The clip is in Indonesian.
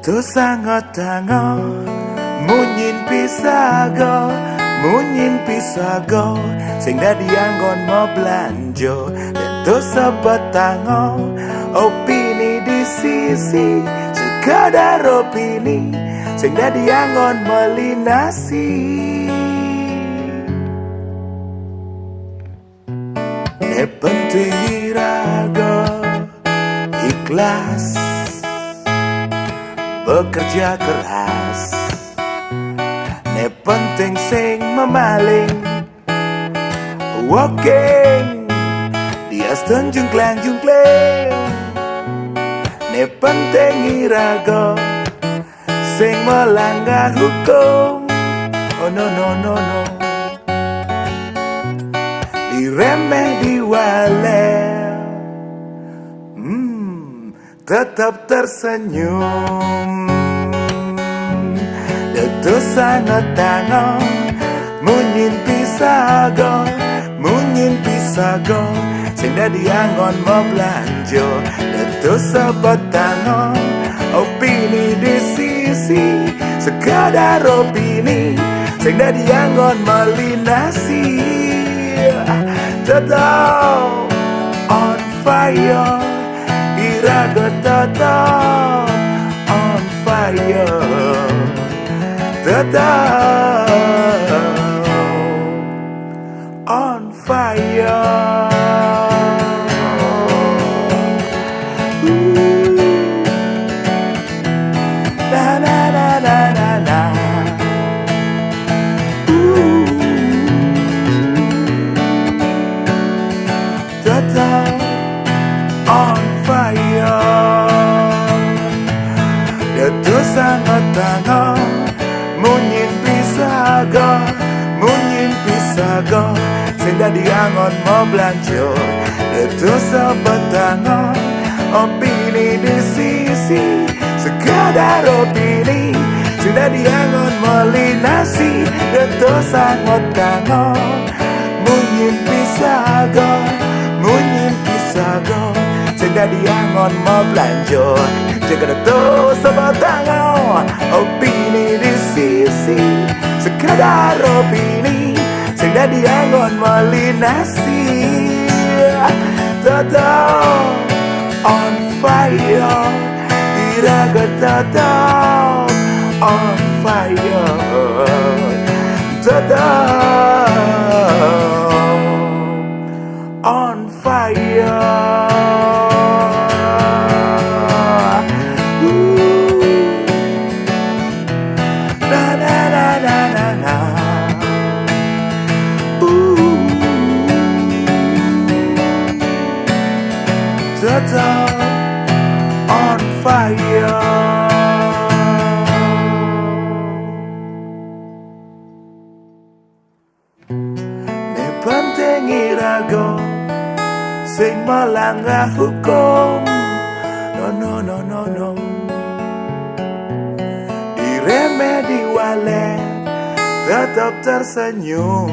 Itu sangat tangan munyin pisago sing dadi anggon mau blanjo. Itu sebatango opini di sisi sekadar opini sing dadi anggon melinasi. Penting irago ikhlas bekerja keras, ne penting sing memaling walking dia jungkleng ne penting irago sing melanggar hukum. Oh no no no no, diremeh diwalel, tetap tersenyum. Itu sangat tangan munyin pisago sing dadi anggon mau blanjo. Itu sebatango opini di sisi sekadar opini sing dadi anggon melinasi. Tetap on fire, irago tetap on fire, tetap on fire. La la la la la la. Tetap on fire. Itu sangat tangan munyin pisago sing dadi angon mau blanjo. Itu sebatango opini di sisi sekadar opini sing dadi angon melinasi. Itu sangat tangan munyin pisago sing dadi angon mau blanjo. Jaga itu sebatango opini di sisi sekadar opini sing dadi anggon melinasi. Tetap on fire, irago tetap on fire, tetap on fire. Tetap on fire. Ne penting irago sing melanggar hukum. No no no no no, diremeh diwalet tetap tersenyum.